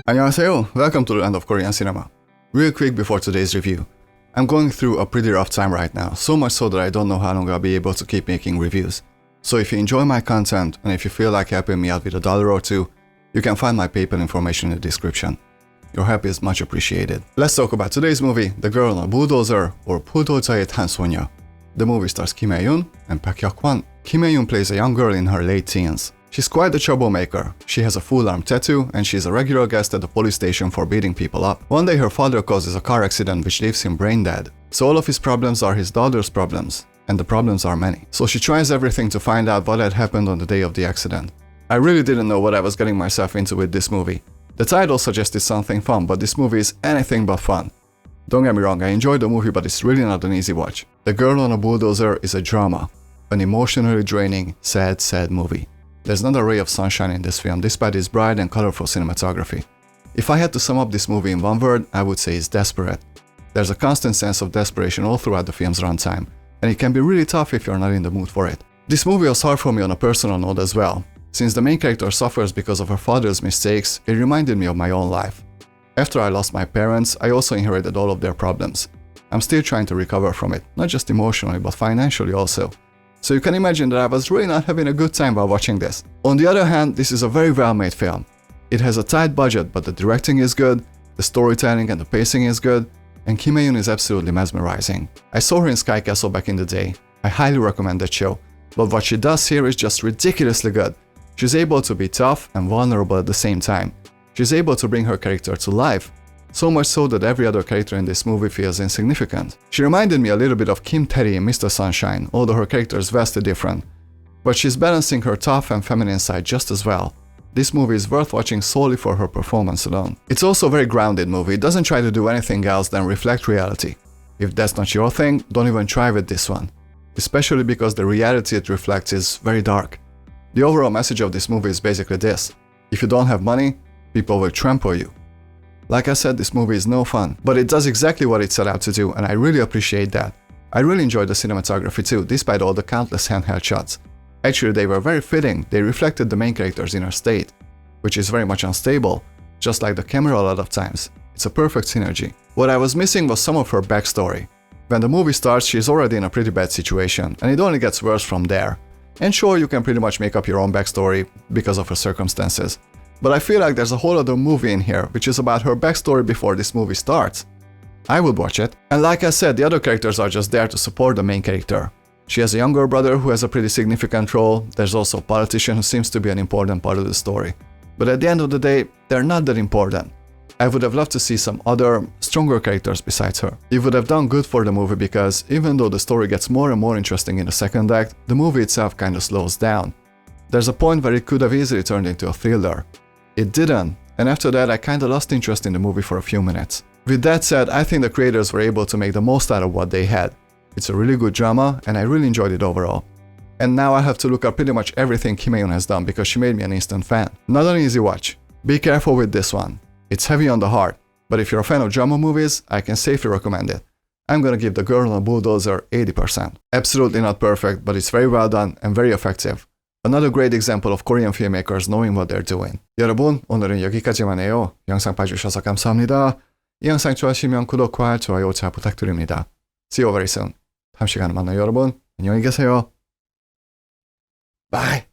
안녕하세요, welcome to the end of Korean cinema. Real quick before today's review. I'm going through a pretty rough time right now, so much so that I don't know how long I'll be able to keep making reviews. So if you enjoy my content and if you feel like helping me out with $1 or $2, you can find my PayPal information in the description. Your help is much appreciated. Let's talk about today's movie, The Girl on a Bulldozer, or 불도저에 탄 소녀. The movie stars Kim Hye-yoon and Park Hyuk-kwon. Kim Hye-yoon plays a young girl in her late teens. She's quite the troublemaker. She has a full arm tattoo and she's a regular guest at the police station for beating people up. One day her father causes a car accident which leaves him brain dead. So all of his problems are his daughter's problems. And the problems are many. So she tries everything to find out what had happened on the day of the accident. I really didn't know what I was getting myself into with this movie. The title suggested something fun, but this movie is anything but fun. Don't get me wrong, I enjoyed the movie, but it's really not an easy watch. The Girl on a Bulldozer is a drama. An emotionally draining, sad movie. There's not a ray of sunshine in this film, despite its bright and colorful cinematography. If I had to sum up this movie in one word, I would say it's desperate. There's a constant sense of desperation all throughout the film's runtime, and it can be really tough if you're not in the mood for it. This movie was hard for me on a personal note as well. Since the main character suffers because of her father's mistakes, it reminded me of my own life. After I lost my parents, I also inherited all of their problems. I'm still trying to recover from it, not just emotionally, but financially also. So you can imagine that I was really not having a good time while watching this. On the other hand, this is a very well-made film. It has a tight budget, but the directing is good, the storytelling and the pacing is good, and Kim Hye-yoon is absolutely mesmerizing. I saw her in Sky Castle back in the day. I highly recommend that show. But what she does here is just ridiculously good. She's able to be tough and vulnerable at the same time. She's able to bring her character to life, so much so that every other character in this movie feels insignificant. She reminded me a little bit of Kim Tae-ri in Mr. Sunshine, although her character is vastly different. But she's balancing her tough and feminine side just as well. This movie is worth watching solely for her performance alone. It's also a very grounded movie, it doesn't try to do anything else than reflect reality. If that's not your thing, don't even try with this one. Especially because the reality it reflects is very dark. The overall message of this movie is basically this: if you don't have money, people will trample you. Like I said, this movie is no fun, but it does exactly what it set out to do, and I really appreciate that. I really enjoyed the cinematography too, despite all the countless handheld shots. Actually, they were very fitting, they reflected the main character's inner state, which is very much unstable, just like the camera a lot of times. It's a perfect synergy. What I was missing was some of her backstory. When the movie starts, she's already in a pretty bad situation, and it only gets worse from there. And sure, you can pretty much make up your own backstory because of her circumstances. But I feel like there's a whole other movie in here, which is about her backstory before this movie starts. I would watch it. And like I said, the other characters are just there to support the main character. She has a younger brother who has a pretty significant role. There's also a politician who seems to be an important part of the story. But at the end of the day, they're not that important. I would have loved to see some other, stronger characters besides her. It would have done good for the movie because even though the story gets more and more interesting in the second act, the movie itself kind of slows down. There's a point where it could have easily turned into a thriller. It didn't, and after that I kinda lost interest in the movie for a few minutes. With that said, I think the creators were able to make the most out of what they had. It's a really good drama, and I really enjoyed it overall. And now I have to look up pretty much everything Kim Hye-yoon has done because she made me an instant fan. Not an easy watch. Be careful with this one. It's heavy on the heart, but if you're a fan of drama movies, I can safely recommend it. I'm gonna give The Girl on a Bulldozer 80%. Absolutely not perfect, but it's very well done and very effective. Another great example of Korean filmmakers knowing what they're doing. 여러분, 오늘은 여기까지만 해요. 영상 봐주셔서 감사합니다. 이 영상 좋아하시면 구독과 좋아요 잘 부탁드립니다. See you very soon. 다음 시간에 만나요, 여러분. 안녕히 계세요. Bye.